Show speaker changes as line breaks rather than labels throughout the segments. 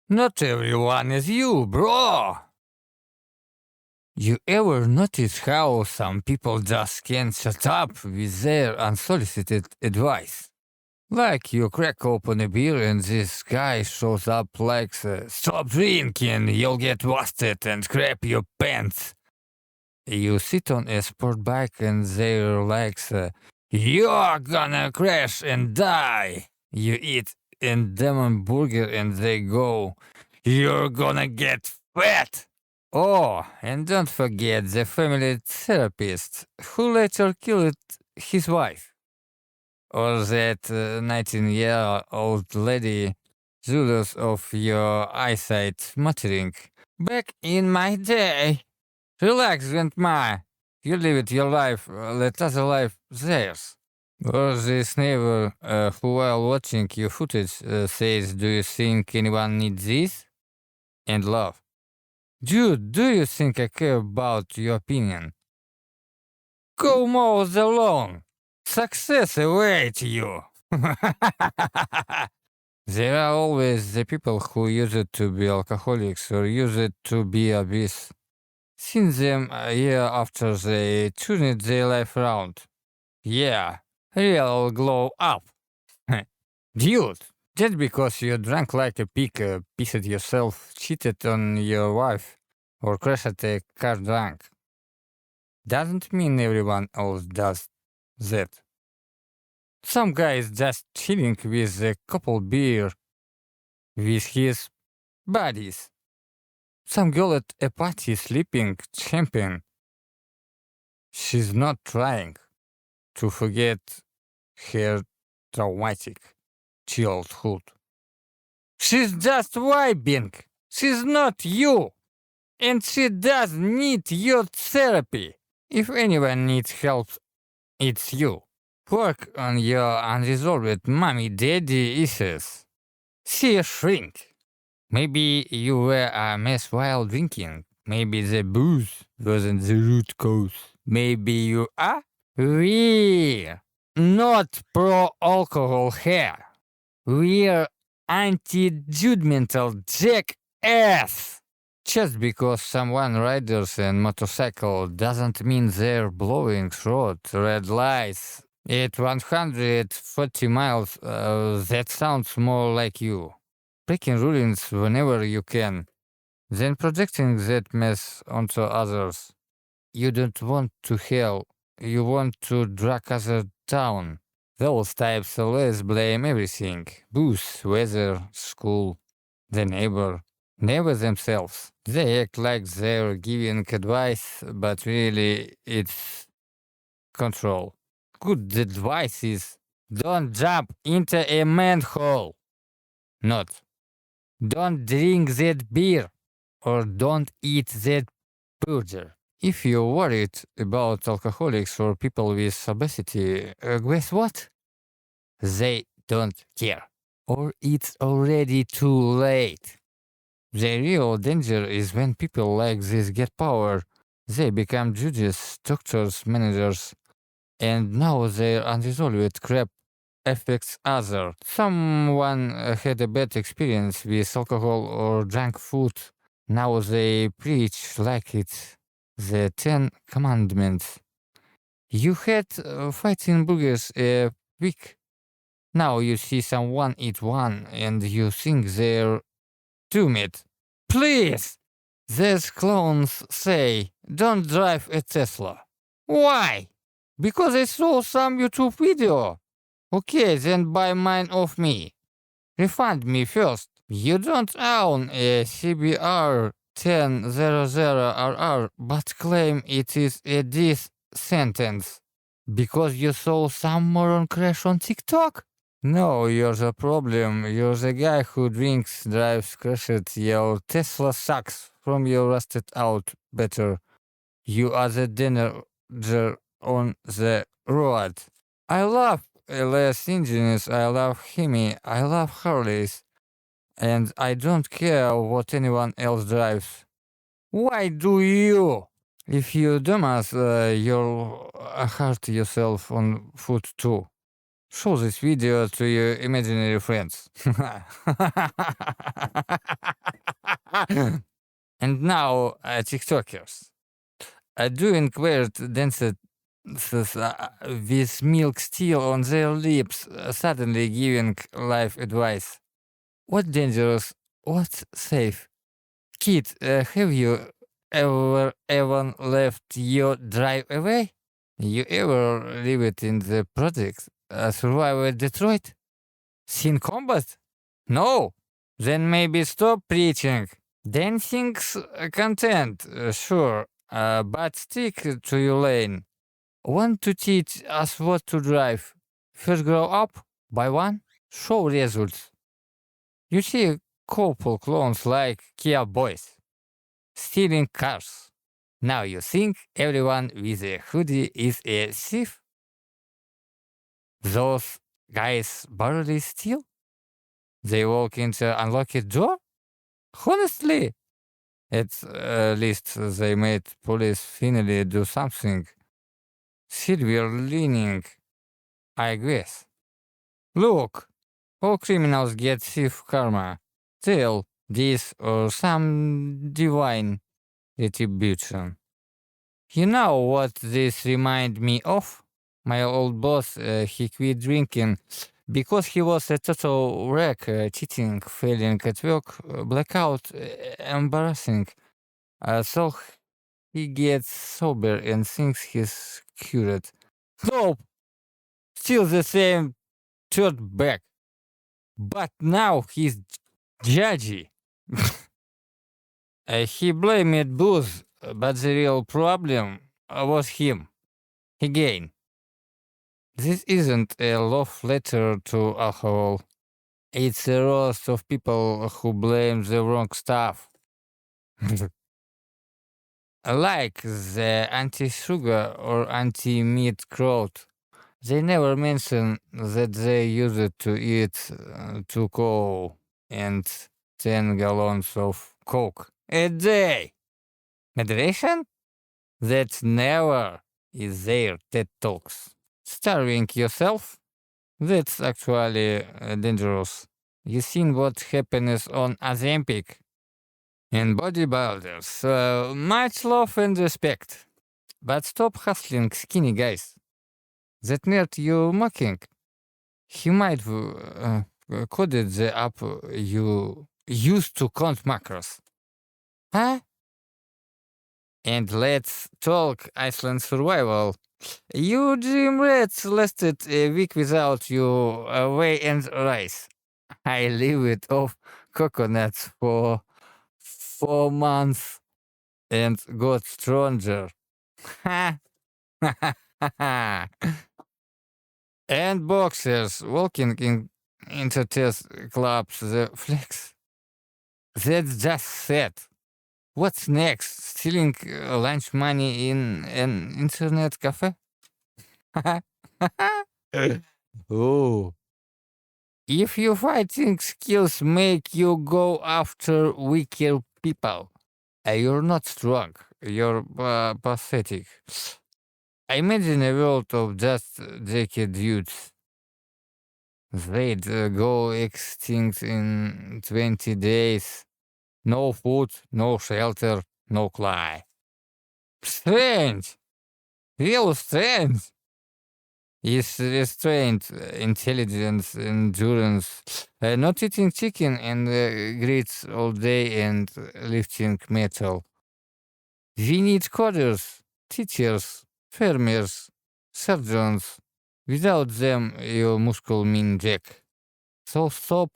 Not everyone is you, bro. You ever notice how some people just can't shut up with their unsolicited advice? Like you crack open a beer and this guy shows up like, stop drinking, you'll get wasted and crap your pants. You sit on a sport bike and they're like, you're gonna crash and die. You eat a demon burger and they go, you're gonna get fat. Oh, and don't forget the family therapist who later killed his wife. Or that 19-year-old lady jealous of your eyesight muttering, back in my day. Relax, grandma. You live it your life, let other life theirs. Or this neighbor who while watching your footage says, do you think anyone needs this? And love. Dude, do you think I care about your opinion? Go mow the lawn. Success awaits you. There are always the people who use it to be alcoholics or use it to be obese. Seen them a year after they turned their life around. Yeah, real glow up. Dude, just because you drank like a pig, pissed yourself, cheated on your wife, or crashed a car drunk, doesn't mean everyone else does that. Some guy is just chilling with a couple beer with his buddies. Some girl at a party sleeping champagne. She's not trying to forget her traumatic childhood. She's just vibing. She's not you. And she does need your therapy. If anyone needs help, it's you. Work on your unresolved mommy-daddy issues. See a shrink. Maybe you were a mess while drinking. Maybe the booze wasn't the root cause. Maybe you are? We're not pro-alcohol here. We're anti-judgmental jackass. Just because someone rides a motorcycle doesn't mean they're blowing through red lights at 140 miles. That sounds more like you. Breaking rulings whenever you can, then projecting that mess onto others. You don't want to hell, you want to drag others down. Those types always blame everything. Booze, weather, school, the neighbor. Never themselves. They act like they're giving advice, but really it's control. Good advice is don't jump into a manhole. Not don't drink that beer or don't eat that burger. If you're worried about alcoholics or people with obesity, guess what? They don't care. Or it's already too late. The real danger is when people like this get power. They become judges, doctors, managers, and now their unresolved crap affects others. Someone had a bad experience with alcohol or junk food. Now they preach like it's the 10 Commandments. You had fighting burgers a week. Now you see someone eat one and you think they're doomed. Please! These clones say, don't drive a Tesla. Why? Because I saw some YouTube video. Okay, then buy mine off me. Refund me first. You don't own a CBR 1000RR but claim it is a death sentence because you saw some moron crash on TikTok? No, you're the problem. You're the guy who drinks, drives, crashes. Your Tesla sucks from your rusted out better. You are the danger on the road. I love LS engines, I love Hemi, I love Harleys, and I don't care what anyone else drives. Why do you? If you dumbass, you'll hurt yourself on foot too. Show this video to your imaginary friends. And now TikTokers doing weird dances with milk still on their lips, suddenly giving life advice. What dangerous? What's safe? Kid, have you ever left your drive away? You ever leave it in the project? Survive at Detroit? Seen combat? No. Then maybe stop preaching. Dancing's content, sure, but stick to your lane. Want to teach us what to drive? First grow up, buy one, show results. You see a couple clones like Kia boys stealing cars. Now you think everyone with a hoodie is a thief? Those guys barely steal? They walk into unlocked door? Honestly, at least they made police finally do something. Silver leaning, I guess. Look, all criminals get thief karma. Tell this or some divine retribution. You know what this remind me of? My old boss, he quit drinking because he was a total wreck, cheating, failing at work, blackout, embarrassing. So he gets sober and thinks he's cured. Nope, still the same third back, but now he's judgy. He blamed booze, but the real problem was him. Again, this isn't a love letter to alcohol. It's a roast of people who blame the wrong stuff. Like the anti-sugar or anti-meat crowd. They never mention that they use it to eat 2 cow and 10 gallons of Coke a day. Moderation? That never is their TED Talks. Starving yourself? That's actually dangerous. You seen what happens on Ozempic? And bodybuilders, much love and respect. But stop hustling skinny guys. That nerd you mocking, he might coded the app you used to count macros. Huh? And let's talk Iceland survival. You dream rats lasted a week without you whey and rice. I lived off coconuts for 4 months and got stronger. Ha! And boxers walking into test clubs, the flex. That's just sad. What's next? Stealing lunch money in an internet cafe? Oh. If your fighting skills make you go after weaker people, you're not strong. You're pathetic. I imagine a world of just naked dudes. They'd go extinct in 20 days. No food, no shelter, no clay. Strange! Real strange! Is restraint, intelligence, endurance, not eating chicken and grits all day and lifting metal. We need coders, teachers, farmers, surgeons. Without them, your muscle mean jack. So stop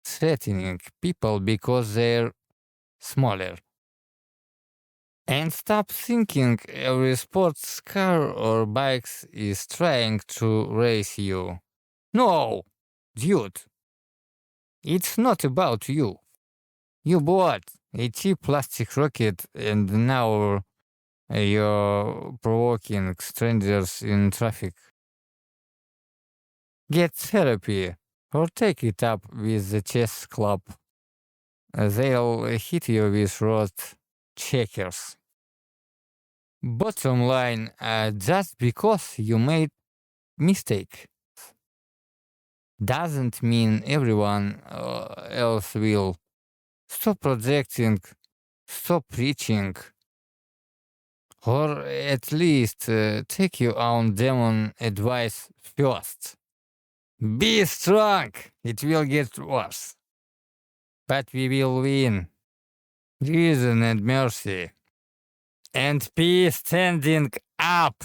threatening people because they're smaller. And stop thinking every sports car or bikes is trying to race you. No, dude, it's not about you. You bought a cheap plastic rocket and now you're provoking strangers in traffic. Get therapy or take it up with the chess club. They'll hit you with road checkers. Bottom line, just because you made mistake doesn't mean everyone else will. Stop projecting, stop preaching, or at least take your own demon advice first. Be strong, it will get worse. But we will win. Reason and mercy. And peace standing up.